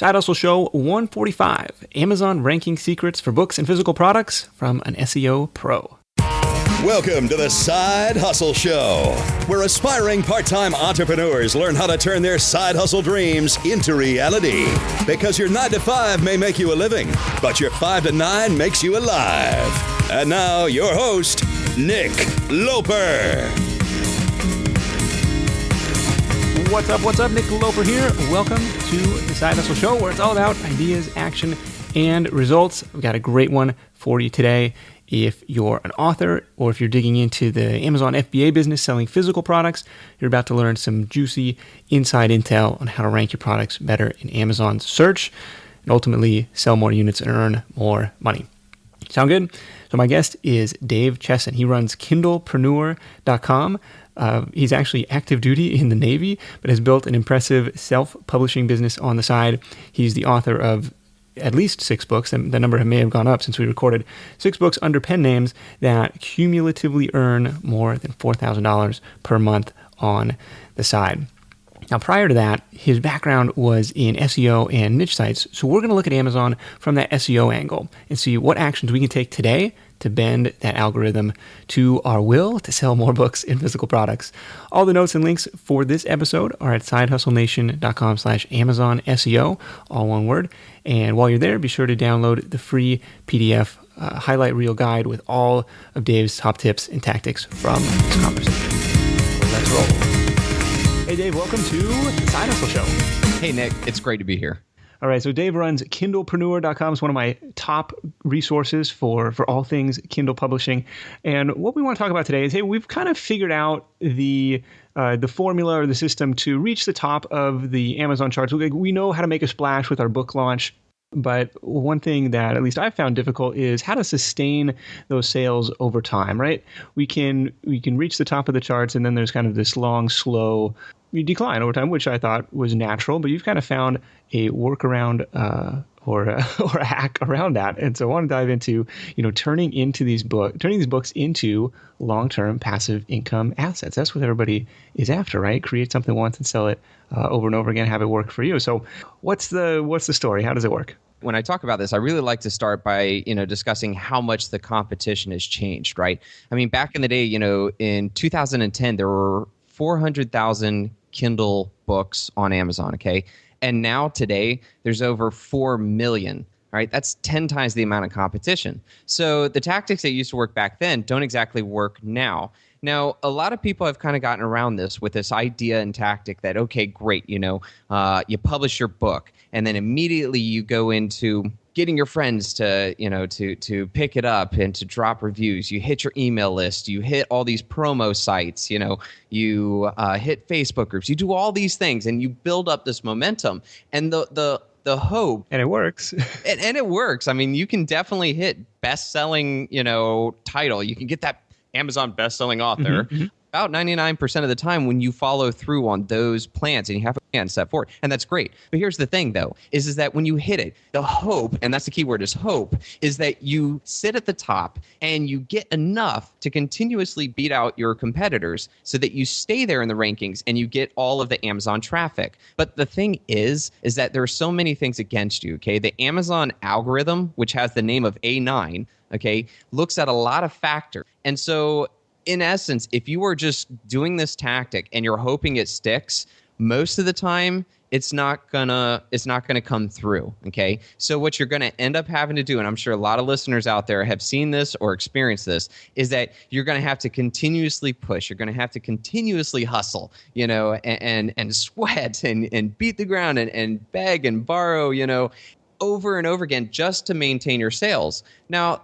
Side Hustle Show 145, Amazon Ranking Secrets for Books and Physical Products from an SEO Pro. Welcome to the Side Hustle Show, where aspiring part-time entrepreneurs learn how to turn their side hustle dreams into reality. Because your 9 to 5 may make you a living, but your 5 to 9 makes you alive. And now, your host, Nick Loper. What's up? Nick Loper here. Welcome to the Side Hustle Show, where it's all about ideas, action, and results. We've got a great one for you today. If you're an author or if you're digging into the Amazon FBA business selling physical products, you're about to learn some juicy inside intel on how to rank your products better in Amazon's search and ultimately sell more units and earn more money. Sound good? So my guest is Dave Chesson. He runs Kindlepreneur.com. He's actually active duty in the Navy, but has built an impressive self-publishing business on the side. He's the author of at least 6 books, and the number may have gone up since we recorded, 6 books under pen names that cumulatively earn more than $4,000 per month on the side. Now, prior to that, his background was in SEO and niche sites, so we're going to look at Amazon from that SEO angle and see what actions we can take today to bend that algorithm to our will to sell more books and physical products. All the notes and links for this episode are at sidehustlenation.com/Amazon SEO, all one word. And while you're there, be sure to download the free PDF highlight reel guide with all of Dave's top tips and tactics from this conversation. Let's roll. Hey Dave, welcome to the Side Hustle Show. Hey Nick, it's great to be here. All right, so Dave runs Kindlepreneur.com. It's one of my top resources for all things Kindle publishing. And what we want to talk about today is, hey, we've kind of figured out the formula or the system to reach the top of the Amazon charts. We know how to make a splash with our book launch. But one thing that at least I've found difficult is how to sustain those sales over time, right? We can reach the top of the charts, and then there's kind of this long, slow decline over time, which I thought was natural. But you've kind of found a workaround or a hack around that. And so I want to dive into turning these books into long-term passive income assets. That's what everybody is after, right? Create something once and sell it over and over again, have it work for you. So what's the story? How does it work? When I talk about this, I really like to start by, discussing how much the competition has changed, right? I mean, back in the day, in 2010, there were 400,000 Kindle books on Amazon, okay? And now today, there's over 4 million. All right, that's 10 times the amount of competition. So the tactics that used to work back then don't exactly work now. Now, a lot of people have kind of gotten around this with this idea and tactic that, okay, great, you publish your book, and then immediately you go into getting your friends to pick it up and to drop reviews. You hit your email list. You hit all these promo sites. You hit Facebook groups. You do all these things, and you build up this momentum. And the hope, and it works, and it works. I mean, you can definitely hit best-selling, title. You can get that Amazon best-selling author. Mm-hmm. About 99% of the time when you follow through on those plans and you have a plan set forward. And that's great. But here's the thing, though, is that when you hit it, the hope, and that's the key word is hope, is that you sit at the top and you get enough to continuously beat out your competitors so that you stay there in the rankings and you get all of the Amazon traffic. But the thing is that there are so many things against you, okay? The Amazon algorithm, which has the name of A9, okay, looks at a lot of factors. And so in essence, if you are just doing this tactic and you're hoping it sticks, most of the time it's not gonna come through. Okay. So what you're gonna end up having to do, and I'm sure a lot of listeners out there have seen this or experienced this, is that you're gonna have to continuously push. You're gonna have to continuously hustle, and sweat and beat the ground and beg and borrow, over and over again just to maintain your sales. Now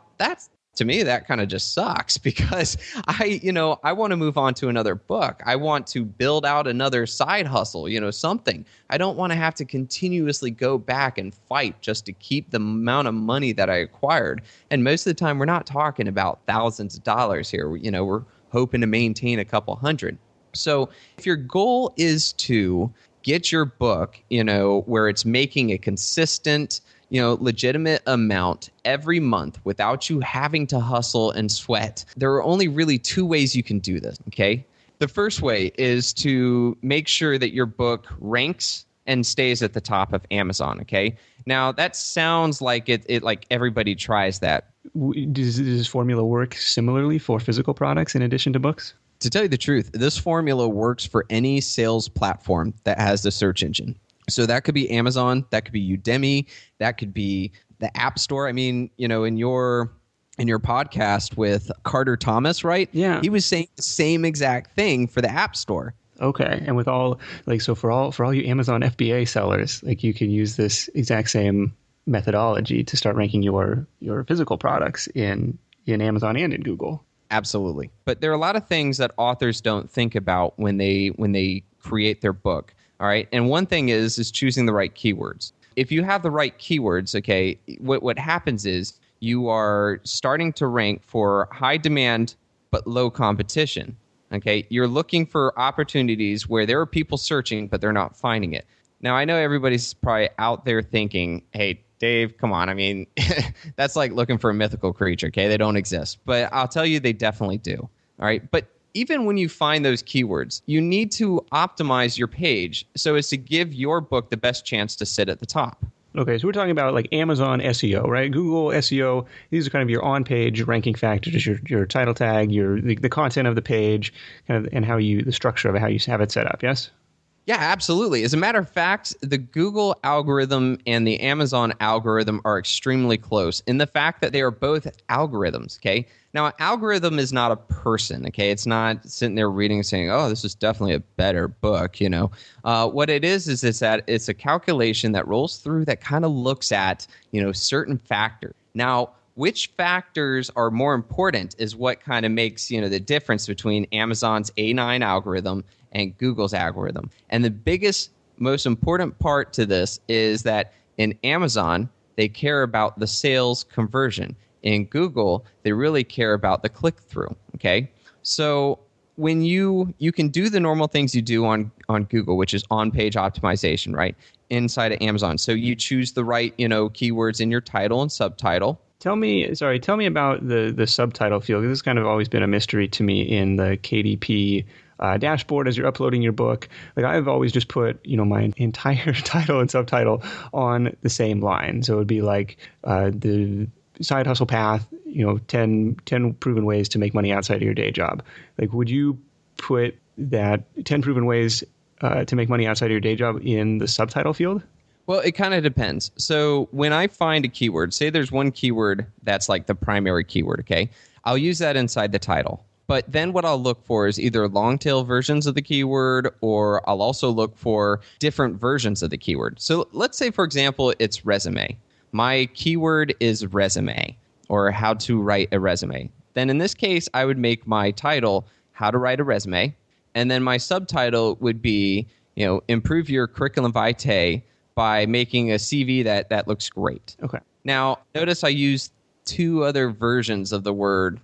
to me, that kind of just sucks because I want to move on to another book. I want to build out another side hustle, something. I don't want to have to continuously go back and fight just to keep the amount of money that I acquired. And most of the time, we're not talking about thousands of dollars here. We're hoping to maintain a couple hundred. So if your goal is to get your book, where it's making a consistent, legitimate amount every month without you having to hustle and sweat, there are only really 2 ways you can do this, okay? The first way is to make sure that your book ranks and stays at the top of Amazon. Okay. Now that sounds like it like everybody tries that. Does this formula work similarly for physical products in addition to books? To tell you the truth, this formula works for any sales platform that has the search engine. So that could be Amazon, that could be Udemy, that could be the App Store. I mean, in your podcast with Carter Thomas, right? Yeah. He was saying the same exact thing for the App Store. Okay. And with all so for all you Amazon FBA sellers, you can use this exact same methodology to start ranking your physical products in Amazon and in Google. Absolutely. But there are a lot of things that authors don't think about when they create their book. All right. And one thing is choosing the right keywords. If you have the right keywords, okay, what happens is you are starting to rank for high demand but low competition. Okay. You're looking for opportunities where there are people searching, but they're not finding it. Now, I know everybody's probably out there thinking, hey, Dave, come on. I mean, that's like looking for a mythical creature, okay? They don't exist. But I'll tell you, they definitely do. All right. But even when you find those keywords, you need to optimize your page so as to give your book the best chance to sit at the top. Okay, so we're talking about Amazon SEO, right? Google SEO, these are kind of your on-page ranking factors, your title tag, the content of the page, kind of, and the structure of it, how you have it set up, yes? Yeah, absolutely. As a matter of fact, the Google algorithm and the Amazon algorithm are extremely close in the fact that they are both algorithms, okay? Now, an algorithm is not a person, okay? It's not sitting there reading and saying, oh, this is definitely a better book, What it is that it's a calculation that rolls through that kind of looks at, certain factors. Now, which factors are more important is what kind of makes, the difference between Amazon's A9 algorithm and Google's algorithm. And the biggest, most important part to this is that in Amazon, they care about the sales conversion. In Google, they really care about the click-through, okay? So when you can do the normal things you do on Google, which is on-page optimization, right, inside of Amazon. So you choose the right, keywords in your title and subtitle. Tell me about the subtitle field. This has kind of always been a mystery to me in the KDP dashboard as you're uploading your book. I've always just put, my entire title and subtitle on the same line. So it would be the side hustle path, 10 proven ways to make money outside of your day job. Would you put that 10 proven ways to make money outside of your day job in the subtitle field? Well, it kind of depends. So when I find a keyword, say there's one keyword that's the primary keyword, okay? I'll use that inside the title. But then what I'll look for is either long tail versions of the keyword, or I'll also look for different versions of the keyword. So let's say, for example, it's resume. My keyword is resume, or how to write a resume. Then in this case, I would make my title how to write a resume. And then my subtitle would be, improve your curriculum vitae by making a CV that looks great. Okay. Now, notice I used two other versions of the word,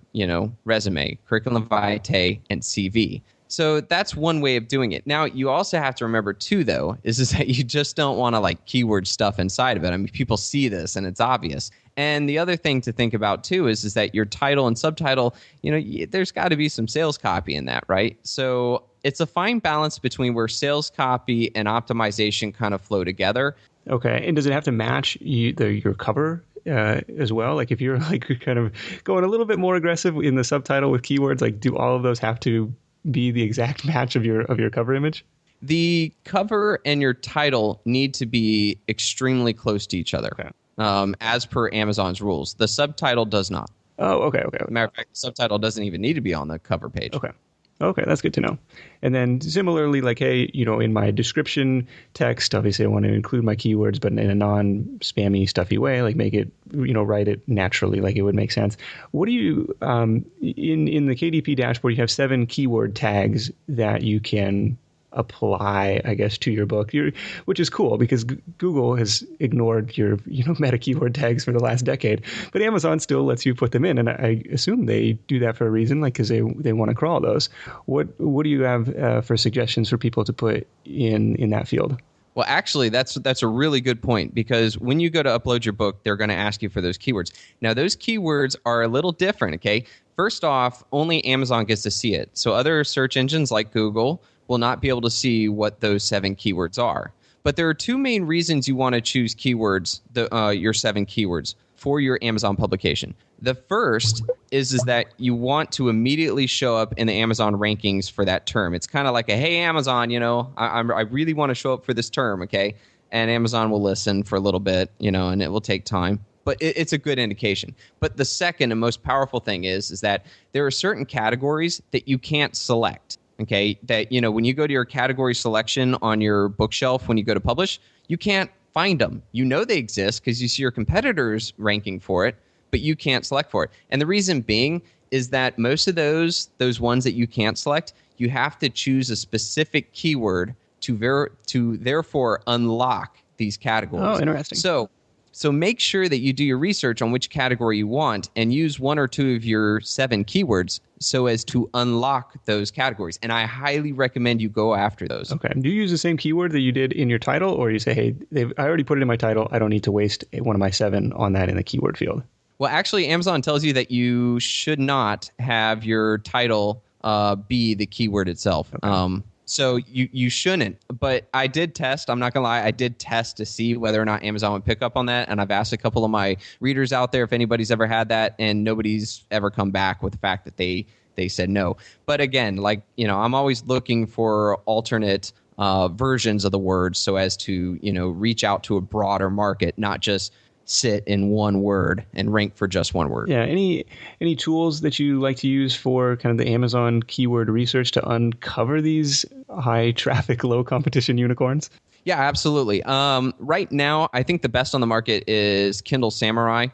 resume, curriculum vitae, and CV. So that's one way of doing it. Now, you also have to remember too, though, is that you just don't want to keyword stuff inside of it. I mean, people see this and it's obvious. And the other thing to think about too is that your title and subtitle, there's got to be some sales copy in that, right? So it's a fine balance between where sales copy and optimization kind of flow together. Okay. And does it have to match your cover as well? If you're kind of going a little bit more aggressive in the subtitle with keywords, do all of those have to be the exact match of your cover image? The cover and your title need to be extremely close to each other, as per Amazon's rules. The subtitle does not. Oh, okay. Matter of fact, the subtitle doesn't even need to be on the cover page. Okay, that's good to know. And then similarly, hey, in my description text, obviously I want to include my keywords, but in a non-spammy, stuffy way, make it, write it naturally, it would make sense. What do you, in the KDP dashboard, you have 7 keyword tags that you can apply, I guess, to your book, which is cool because Google has ignored your meta keyword tags for the last decade, but Amazon still lets you put them in, and I assume they do that for a reason, because they want to crawl those. What do you have for suggestions for people to put in that field? Well, actually, that's a really good point, because when you go to upload your book, they're going to ask you for those keywords. Now, those keywords are a little different, okay? First off, only Amazon gets to see it. So other search engines like Google will not be able to see what those 7 keywords are. But there are two main reasons you want to choose keywords, your 7 keywords for your Amazon publication. The first is that you want to immediately show up in the Amazon rankings for that term. It's kind of like a, hey, Amazon, I really want to show up for this term, okay? And Amazon will listen for a little bit, and it will take time. But it's a good indication. But the second and most powerful thing is that there are certain categories that you can't select, okay? That, when you go to your category selection on your bookshelf, when you go to publish, you can't find them. They exist because you see your competitors ranking for it, but you can't select for it. And the reason being is that most of those ones that you can't select, you have to choose a specific keyword to therefore unlock these categories. Oh, interesting. So make sure that you do your research on which category you want and use 1 or 2 of your 7 keywords so as to unlock those categories. And I highly recommend you go after those. Okay. Do you use the same keyword that you did in your title, or you say, hey, I already put it in my title. I don't need to waste one of my 7 on that in the keyword field? Well, actually, Amazon tells you that you should not have your title be the keyword itself. Okay. So you shouldn't. But I did test. I'm not going to lie. I did test to see whether or not Amazon would pick up on that. And I've asked a couple of my readers out there if anybody's ever had that. And nobody's ever come back with the fact that they said no. But again, I'm always looking for alternate versions of the words so as to, reach out to a broader market, not just sit in one word and rank for just one word. Yeah. Any tools that you like to use for kind of the Amazon keyword research to uncover these high traffic, low competition unicorns? Yeah, absolutely. Right now, I think the best on the market is Kindle Samurai.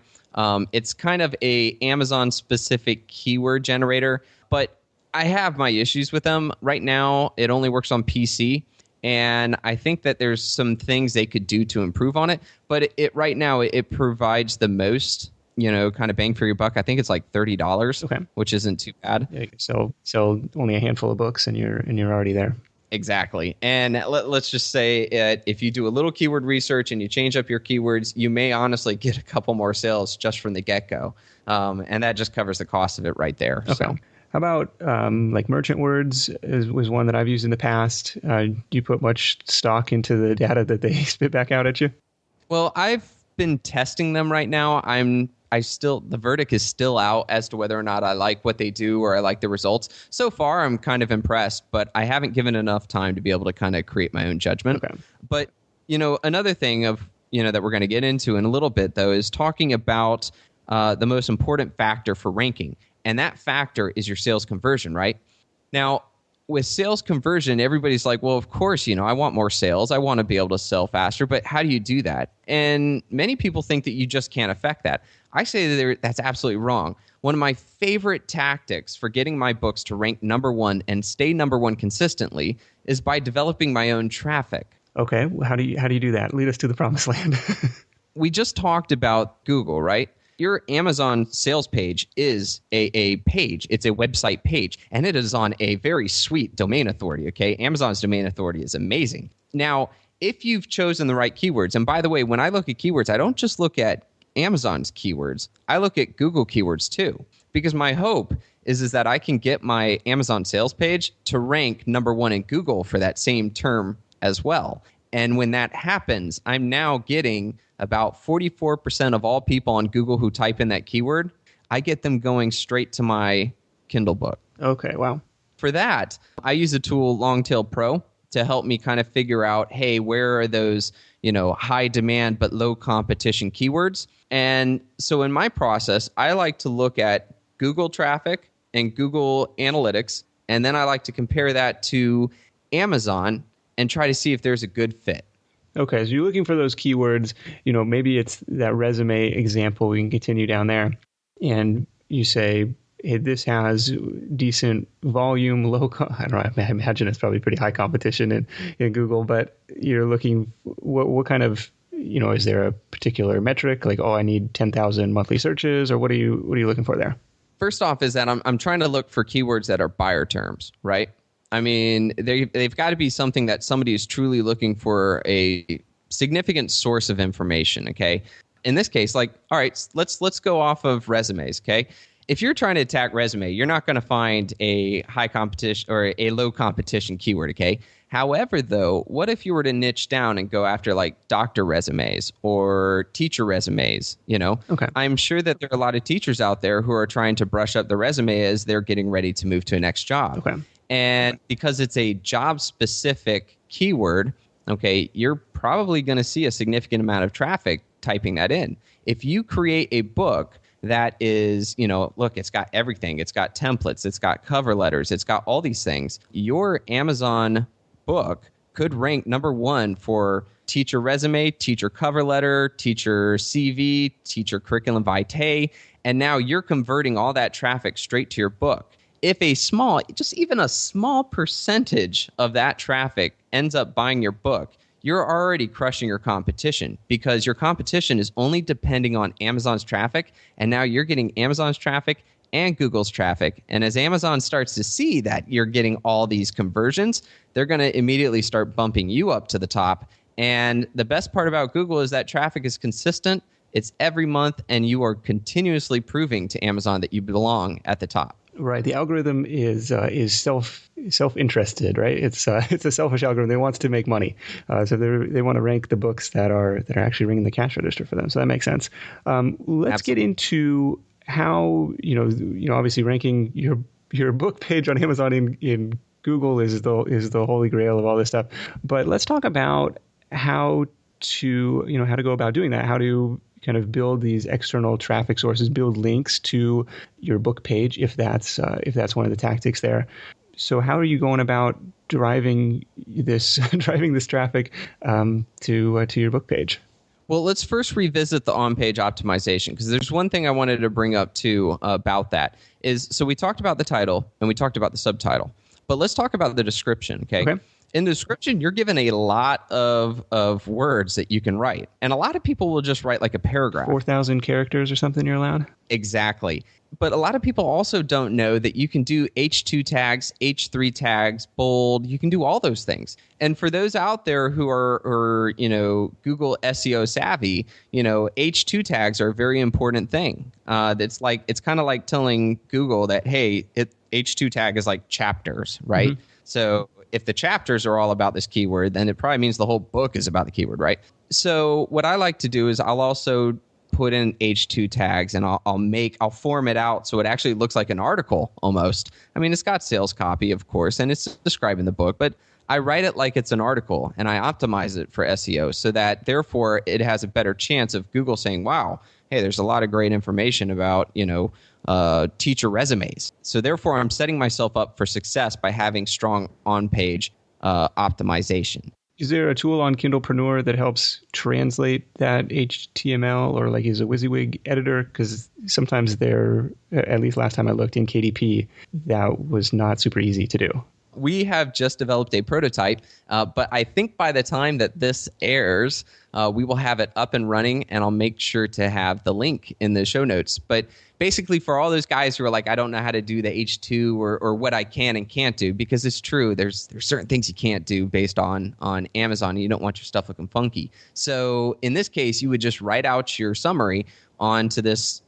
It's kind of a Amazon specific keyword generator, but I have my issues with them. Right now, it only works on PC. And I think that there's some things they could do to improve on it. But it right now, it provides the most, kind of bang for your buck. I think it's like $30, okay, which isn't too bad. Yeah, so only a handful of books and you're already there. Exactly. And let's just say if you do a little keyword research and you change up your keywords, you may honestly get a couple more sales just from the get-go. And that just covers the cost of it right there. Okay. So. How about merchant words was one that I've used in the past. Do you put much stock into the data that they spit back out at you? Well, I've been testing them right now. The verdict is still out as to whether or not I like what they do or I like the results. So far, I'm kind of impressed, but I haven't given enough time to be able to kind of create my own judgment. Okay. But, another thing that we're going to get into in a little bit, though, is talking about the most important factor for ranking. And that factor is your sales conversion, right? Now, with sales conversion, everybody's like, well, of course, I want more sales. I want to be able to sell faster. But how do you do that? And many people think that you just can't affect that. I say that that's absolutely wrong. One of my favorite tactics for getting my books to rank number 1 and stay number 1 consistently is by developing my own traffic. Okay. How do you do that? Lead us to the promised land. We just talked about Google, right? Your Amazon sales page is a page. It's a website page, and it is on a very sweet domain authority, okay? Amazon's domain authority is amazing. Now, if you've chosen the right keywords, and by the way, when I look at keywords, I don't just look at Amazon's keywords. I look at Google keywords too, because my hope is that I can get my Amazon sales page to rank number 1 in Google for that same term as well. And when that happens, I'm now getting about 44% of all people on Google who type in that keyword. I get them going straight to my Kindle book. Okay, wow. For that, I use the tool Longtail Pro to help me kind of figure out, hey, where are those, high demand but low competition keywords? And so in my process, I like to look at Google traffic and Google Analytics, and then I like to compare that to Amazon and try to see if there's a good fit. Okay, so you're looking for those keywords, maybe it's that resume example, we can continue down there, and you say, hey, this has decent volume, I don't know, I imagine it's probably pretty high competition in Google, but you're looking, what kind of, is there a particular metric, like, I need 10,000 monthly searches, or what are you looking for there? First off is that I'm trying to look for keywords that are buyer terms, right? I mean, they've got to be something that somebody is truly looking for a significant source of information, okay? In this case, all right, let's go off of resumes, okay? If you're trying to attack resume, you're not going to find a high competition or a low competition keyword, okay? However, though, what if you were to niche down and go after like doctor resumes or teacher resumes? Okay. I'm sure that there are a lot of teachers out there who are trying to brush up the resume as they're getting ready to move to a next job. Okay. And because it's a job specific keyword, okay, you're probably going to see a significant amount of traffic typing that in. If you create a book that is, look, it's got everything. It's got templates. It's got cover letters. It's got all these things. Your Amazon book could rank number 1 for teacher resume, teacher cover letter, teacher CV, teacher curriculum vitae. And now you're converting all that traffic straight to your book. If just even a small percentage of that traffic ends up buying your book, you're already crushing your competition, because your competition is only depending on Amazon's traffic. And now you're getting Amazon's traffic and Google's traffic. And as Amazon starts to see that you're getting all these conversions, they're going to immediately start bumping you up to the top. And the best part about Google is that traffic is consistent. It's every month, and you are continuously proving to Amazon that you belong at the top. Right. The algorithm is self-interested, right? It's a selfish algorithm. They wants to make money, so they want to rank the books that are actually ringing the cash register for them. So that makes sense. Let's get into how obviously ranking your book page on Amazon in Google is the holy grail of all this stuff. But let's talk about how to go about doing that. How to kind of build these external traffic sources, build links to your book page if that's one of the tactics there. So how are you going about driving this traffic to your book page? Well, let's first revisit the on-page optimization, because there's one thing I wanted to bring up too about that. So we talked about the title and we talked about the subtitle, but let's talk about the description. Okay. In the description, you're given a lot of words that you can write. And a lot of people will just write like a paragraph. 4,000 characters or something you're allowed? Exactly. But a lot of people also don't know that you can do H2 tags, H3 tags, bold. You can do all those things. And for those out there who are Google SEO savvy, H2 tags are a very important thing. It's kind of like telling Google that, hey, H2 tag is like chapters, right? Mm-hmm. So if the chapters are all about this keyword, then it probably means the whole book is about the keyword, right? So what I like to do is I'll also put in H2 tags, and I'll form it out so it actually looks like an article almost. I mean, it's got sales copy, of course, and it's describing the book, but I write it like it's an article, and I optimize it for SEO so that therefore it has a better chance of Google saying, wow, hey, there's a lot of great information about, teacher resumes. So therefore, I'm setting myself up for success by having strong on-page optimization. Is there a tool on Kindlepreneur that helps translate that HTML, or like is a WYSIWYG editor? Because sometimes at least last time I looked in KDP, that was not super easy to do. We have just developed a prototype, but I think by the time that this airs, we will have it up and running, and I'll make sure to have the link in the show notes. But basically, for all those guys who are like, I don't know how to do the H2 or what I can and can't do, because it's true, there's certain things you can't do based on Amazon, and you don't want your stuff looking funky. So in this case, you would just write out your summary onto this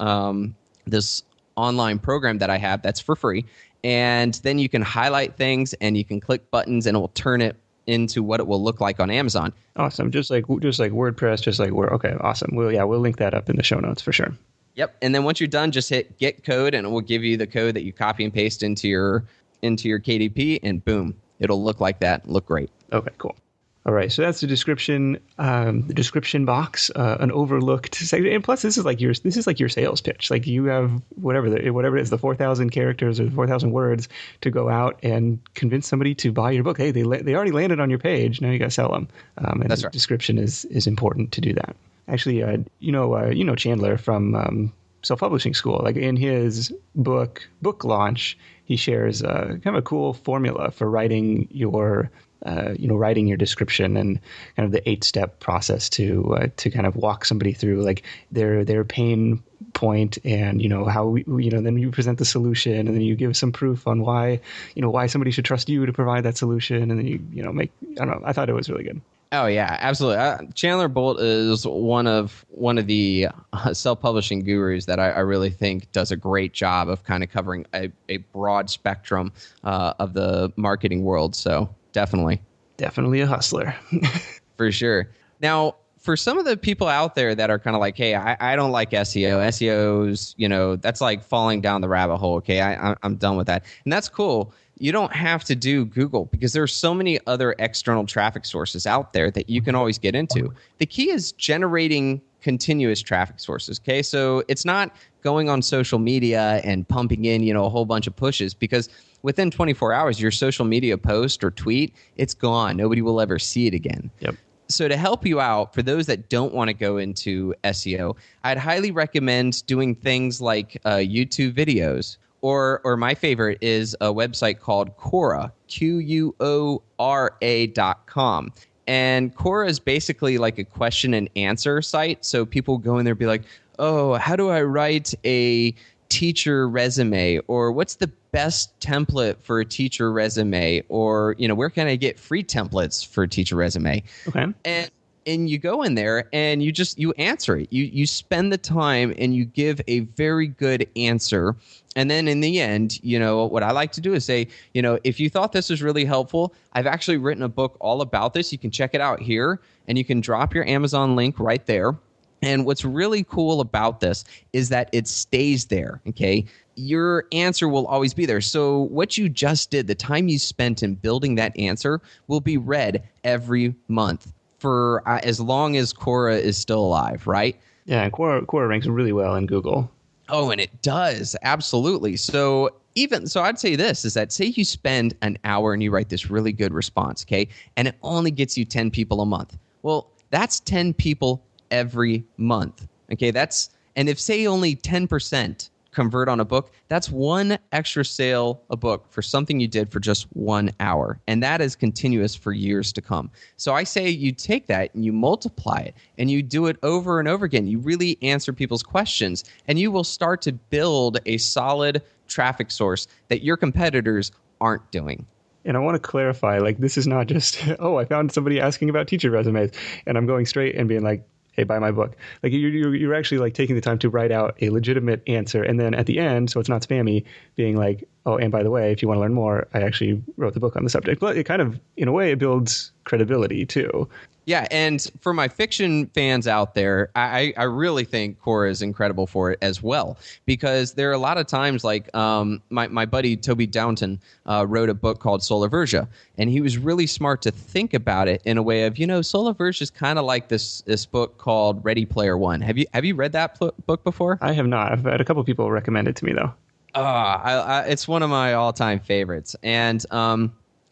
this online program that I have that's for free. And then you can highlight things and you can click buttons, and it will turn it into what it will look like on Amazon. Awesome. Just like WordPress, okay, awesome. We'll link that up in the show notes for sure. Yep. And then once you're done, just hit get code, and it will give you the code that you copy and paste into your KDP, and boom, it'll look like that. Look great. Okay, cool. All right, so that's the description box, an overlooked section. And plus, this is like your sales pitch. Like you have whatever it is, the 4,000 characters or 4,000 words to go out and convince somebody to buy your book. Hey, they already landed on your page. Now you got to sell them. And that's right. Description is important to do that. Actually, Chandler from Self-Publishing School. Like in his book launch, he shares kind of a cool formula for writing your description, and kind of the 8-step process to kind of walk somebody through like their pain point, and how then you present the solution, and then you give some proof on why somebody should trust you to provide that solution, and then you make, I don't know, I thought it was really good. Oh yeah, absolutely. Chandler Bolt is one of the self-publishing gurus that I really think does a great job of kind of covering a broad spectrum of the marketing world. So definitely. Definitely a hustler. For sure. Now, for some of the people out there that are kind of like, hey, I don't like SEO. SEO's, that's like falling down the rabbit hole. Okay, I'm done with that. And that's cool. You don't have to do Google because there are so many other external traffic sources out there that you can always get into. The key is generating continuous traffic sources. Okay, so it's not going on social media and pumping in, a whole bunch of pushes, because within 24 hours, your social media post or tweet, it's gone. Nobody will ever see it again. Yep. So to help you out, for those that don't want to go into SEO, I'd highly recommend doing things like YouTube videos, or my favorite is a website called Quora, Quora.com. And Quora is basically like a question and answer site. So people go in there and be like, oh, how do I write a teacher resume? Or what's the best template for a teacher resume? Or, where can I get free templates for a teacher resume? Okay. And you go in there and you answer it. You spend the time and you give a very good answer. And then in the end, what I like to do is say, if you thought this was really helpful, I've actually written a book all about this. You can check it out here, and you can drop your Amazon link right there. And what's really cool about this is that it stays there, okay? Your answer will always be there. So what you just did, the time you spent in building that answer, will be read every month for as long as Quora is still alive, right? Yeah, and Quora ranks really well in Google. Oh, and it does. Absolutely. So I'd say this is that, say you spend an hour and you write this really good response, okay? And it only gets you 10 people a month. Well, that's 10 people every month. Okay, and if say only 10% convert on a book, that's one extra sale a book for something you did for just 1 hour. And that is continuous for years to come. So I say you take that and you multiply it and you do it over and over again. You really answer people's questions, and you will start to build a solid traffic source that your competitors aren't doing. And I want to clarify, this is not just, oh, I found somebody asking about teacher resumes, and I'm going straight and being like, hey, buy my book. You're actually taking the time to write out a legitimate answer. And then at the end, so it's not spammy, being like, oh, and by the way, if you want to learn more, I actually wrote the book on the subject. But it kind of, in a way, it builds credibility too. Yeah, and for my fiction fans out there, I really think Quora is incredible for it as well, because there are a lot of times my buddy Toby Downton wrote a book called Solar Versia, and he was really smart to think about it in a way of, Solar Versia is kind of like this book called Ready Player One. Have you read that book before? I have not. I've had a couple people recommend it to me though. It's one of my all-time favorites, and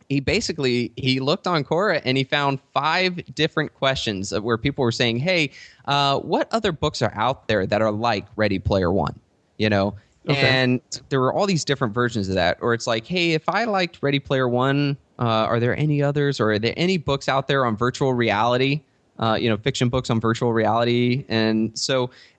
he looked on Quora and he found 5 different questions where people were saying, hey, what other books are out there that are like Ready Player One? Okay. And there were all these different versions of that. Or it's like, hey, if I liked Ready Player One, are there any others? Or are there any books out there on virtual reality? Fiction books on virtual reality. And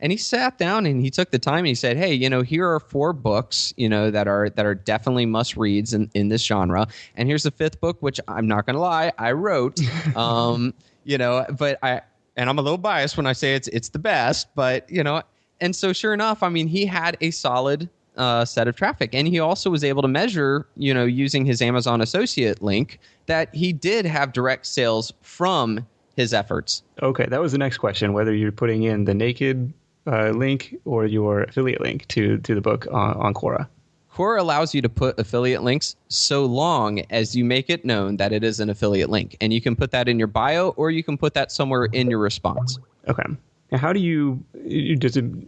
he sat down and he took the time and he said, hey, here are 4 books, that are definitely must reads in this genre. And here's the 5th book, which I'm not going to lie, I wrote, and I'm a little biased when I say it's the best, but, and so sure enough, he had a solid set of traffic. And he also was able to measure, using his Amazon associate link, that he did have direct sales from his efforts. Okay, that was the next question, whether you're putting in the naked link or your affiliate link to the book on Quora. Quora allows you to put affiliate links so long as you make it known that it is an affiliate link. And you can put that in your bio, or you can put that somewhere in your response. Okay. Now, how do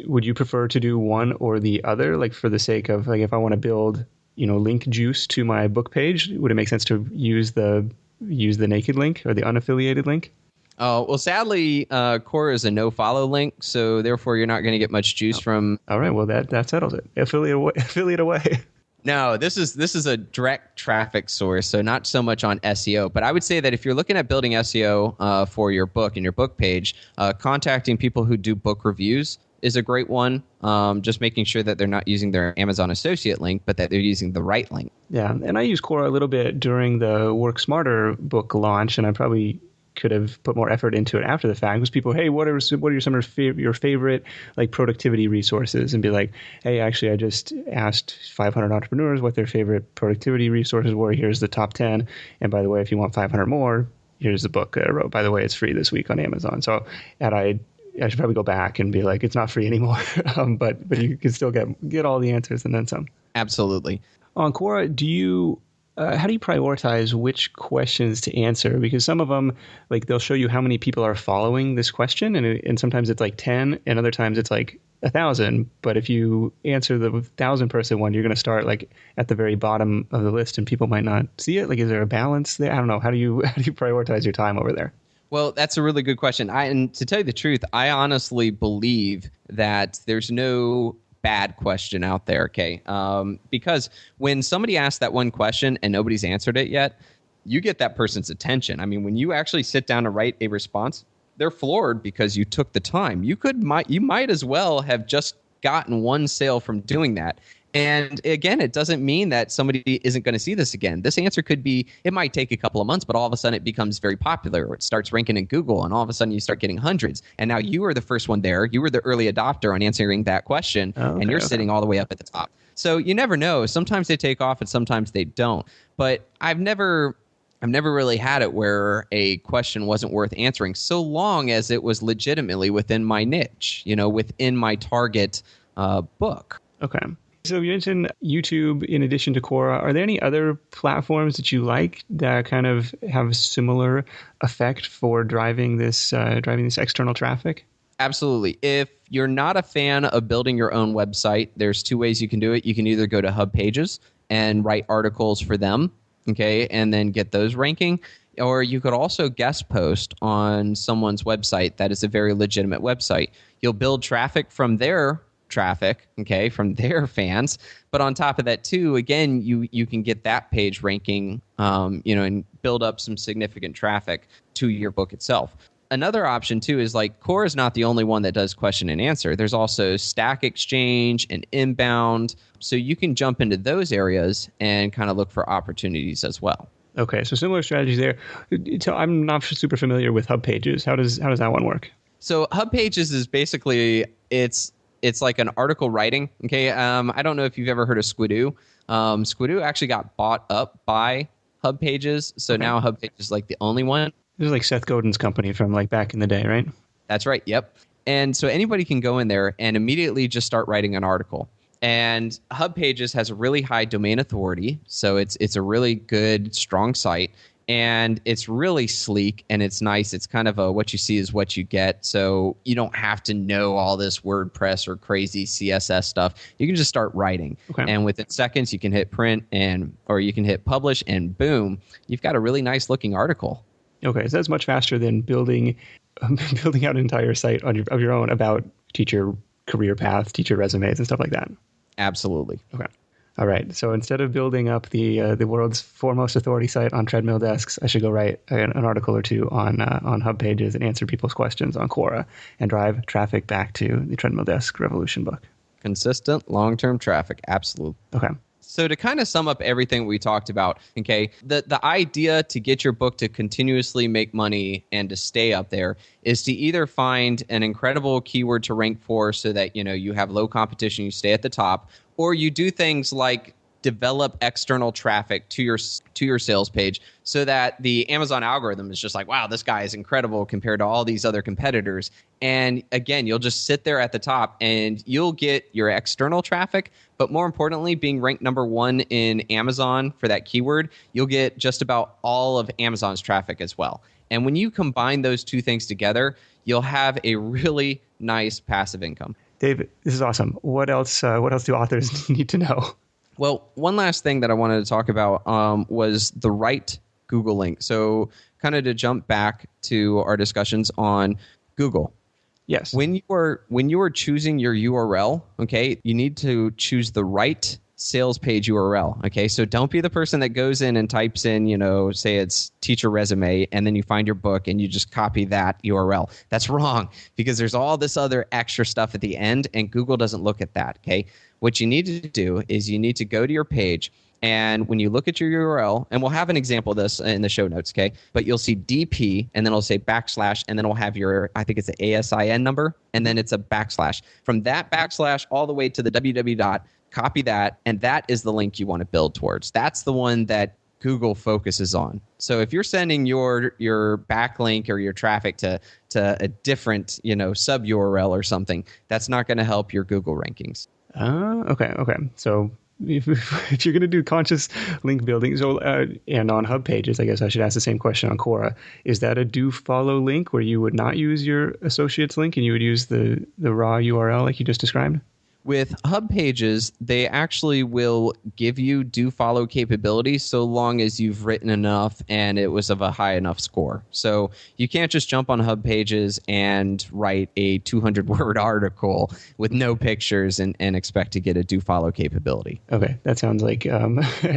would you prefer to do one or the other? For the sake of, if I want to build, link juice to my book page, would it make sense to use the naked link or the unaffiliated link? Oh, well, sadly, Quora is a no-follow link, so therefore you're not going to get much juice from... All right, well, that settles it. Affiliate away. No, this is a direct traffic source, so not so much on SEO. But I would say that if you're looking at building SEO for your book and your book page, contacting people who do book reviews is a great one. Just making sure that they're not using their Amazon associate link, but that they're using the right link. Yeah, and I use Quora a little bit during the Work Smarter book launch, and I probably could have put more effort into it after the fact was people, hey, what are some of your favorite like productivity resources? And be like, hey, actually, I just asked 500 entrepreneurs what their favorite productivity resources were. Here's the top 10. And by the way, if you want 500 more, here's the book I wrote. By the way, it's free this week on Amazon. So, and I should probably go back and be like, it's not free anymore, but you can still get all the answers and then some. Absolutely. On Quora, how do you prioritize which questions to answer? Because some of them, like they'll show you how many people are following this question, and sometimes it's like 10, and other times it's like 1,000. But if you answer the 1,000 person one, you're going to start like at the very bottom of the list, and people might not see it. Like, is there a balance there? I don't know. How do you prioritize your time over there? Well, that's a really good question. And to tell you the truth, I honestly believe that there's no bad question out there, okay? Because when somebody asks that one question and nobody's answered it yet, you get that person's attention. I mean, when you actually sit down and write a response, they're floored because you took the time. You might as well have just gotten one sale from doing that. And again, it doesn't mean that somebody isn't going to see this again. This answer it might take a couple of months, but all of a sudden it becomes very popular, or it starts ranking in Google, and all of a sudden you start getting hundreds. And now you are the first one there. You were the early adopter on answering that question, and you're sitting all the way up at the top. So you never know. Sometimes they take off and sometimes they don't. But I've never really had it where a question wasn't worth answering, so long as it was legitimately within my niche, within my target book. Okay. So you mentioned YouTube in addition to Quora. Are there any other platforms that you like that kind of have a similar effect for driving this external traffic? Absolutely. If you're not a fan of building your own website, there's two ways you can do it. You can either go to Hub Pages and write articles for them, okay, and then get those ranking. Or you could also guest post on someone's website that is a very legitimate website. You'll build traffic from their traffic, okay, from their fans. But on top of that too, again, you can get that page ranking, and build up some significant traffic to your book itself. Another option too is like Quora is not the only one that does question and answer. There's also Stack Exchange and Inbound. So you can jump into those areas and kind of look for opportunities as well. Okay, so similar strategies there. So I'm not super familiar with Hub Pages. How does that one work? So Hub Pages is basically it's like an article writing. Okay, I don't know if you've ever heard of Squidoo. Squidoo actually got bought up by Hub Pages, so now Hub Pages is like the only one. This is like Seth Godin's company from like back in the day, right? That's right. Yep. And so anybody can go in there and immediately just start writing an article. And Hub Pages has a really high domain authority, so it's a really good, strong site. And it's really sleek and it's nice. It's kind of what you see is what you get. So you don't have to know all this WordPress or crazy CSS stuff. You can just start writing. Okay. And within seconds, you can hit print or you can hit publish, and boom, you've got a really nice looking article. Okay, so that's much faster than building out an entire site of your own about teacher career path, teacher resumes, and stuff like that. Absolutely. Okay. All right. So instead of building up the world's foremost authority site on treadmill desks, I should go write an article or two on Hub Pages and answer people's questions on Quora and drive traffic back to the treadmill desk revolution book. Consistent long-term traffic. Absolutely. Okay. So to kind of sum up everything we talked about, okay, the idea to get your book to continuously make money and to stay up there is to either find an incredible keyword to rank for so that, you have low competition, you stay at the top, or you do things like develop external traffic to your sales page so that the Amazon algorithm is just like, wow, this guy is incredible compared to all these other competitors. And again, you'll just sit there at the top and you'll get your external traffic, but more importantly, being ranked number one in Amazon for that keyword, you'll get just about all of Amazon's traffic as well. And when you combine those two things together, you'll have a really nice passive income. Dave, this is awesome. What else do authors need to know? Well, one last thing that I wanted to talk about was the right Google link. So kind of to jump back to our discussions on Google. Yes. When you are choosing your URL, okay, you need to choose the right sales page URL. Okay, so don't be the person that goes in and types in, say it's teacher resume, and then you find your book and you just copy that URL. That's wrong because there's all this other extra stuff at the end and Google doesn't look at that. Okay, what you need to do is you need to go to your page And when you look at your URL, and we'll have an example of this in the show notes, okay? But you'll see DP, and then it'll say backslash, and then it'll have your, I think it's the ASIN number, and then it's a backslash. From that backslash all the way to the www dot, copy that, and that is the link you want to build towards. That's the one that Google focuses on. So if you're sending your backlink or your traffic to a different, sub URL or something, that's not going to help your Google rankings. Okay. So if you're going to do conscious link building, and on hub pages, I guess I should ask the same question on Quora. Is that a do follow link where you would not use your associate's link and you would use the raw URL like you just described? With hub pages, they actually will give you do follow capability so long as you've written enough and it was of a high enough score. So you can't just jump on hub pages and write a 200-word article with no pictures and expect to get a do follow capability. Okay, that sounds like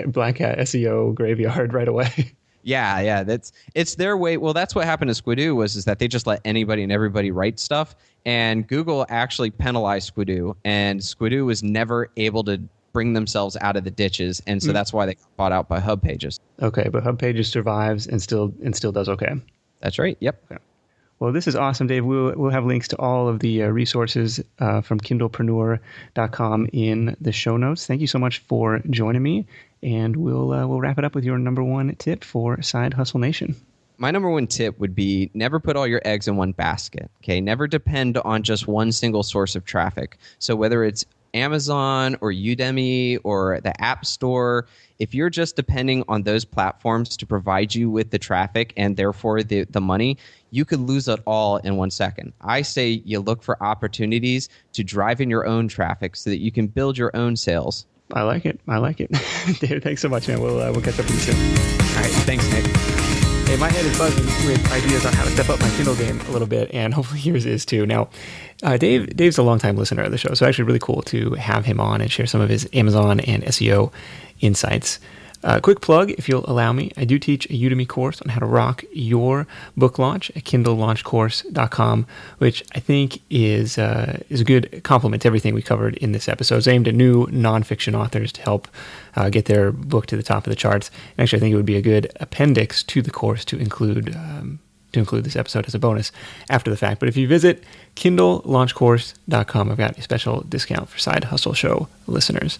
Black Hat SEO graveyard right away. Yeah, it's their way. Well, that's what happened to Squidoo is that they just let anybody and everybody write stuff, and Google actually penalized Squidoo, and Squidoo was never able to bring themselves out of the ditches, and so that's why they got bought out by hub pages. Okay, but hub pages survives and still does okay. That's right. Yep. Okay. Well, this is awesome, Dave. We'll have links to all of the resources from kindlepreneur.com in the show notes. Thank you so much for joining me, and we'll wrap it up with your number one tip for Side Hustle Nation. My number one tip would be never put all your eggs in one basket. Okay, never depend on just one single source of traffic. So whether it's Amazon or Udemy or the App Store, if you're just depending on those platforms to provide you with the traffic and therefore the money, you could lose it all in 1 second. I say you look for opportunities to drive in your own traffic so that you can build your own sales. I like it. David, thanks so much, man. We'll catch up with you soon. All right. Thanks, Nick. Hey, my head is buzzing with ideas on how to step up my Kindle game a little bit, and hopefully yours is too. Now, Dave's a longtime listener of the show, so actually really cool to have him on and share some of his Amazon and SEO insights. Quick plug, if you'll allow me, I do teach a Udemy course on how to rock your book launch at kindlelaunchcourse.com, which I think is a good complement to everything we covered in this episode. It's aimed at new nonfiction authors to help get their book to the top of the charts. And actually, I think it would be a good appendix to the course to include this episode as a bonus after the fact. But if you visit kindlelaunchcourse.com, I've got a special discount for Side Hustle Show listeners.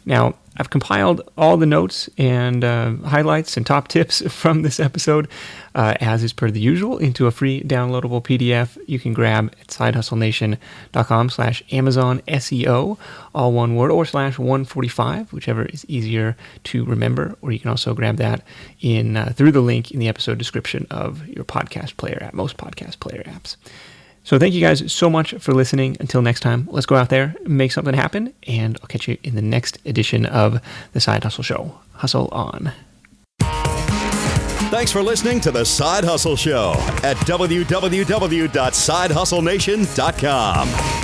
Now, I've compiled all the notes and highlights and top tips from this episode, as is per the usual, into a free downloadable PDF you can grab at sidehustlenation.com/Amazon SEO, all one word, or /145, whichever is easier to remember. Or you can also grab that through the link in the episode description of your podcast player app, most podcast player apps. So thank you guys so much for listening. Until next time, let's go out there, make something happen, and I'll catch you in the next edition of The Side Hustle Show. Hustle on. Thanks for listening to The Side Hustle Show at www.sidehustlenation.com.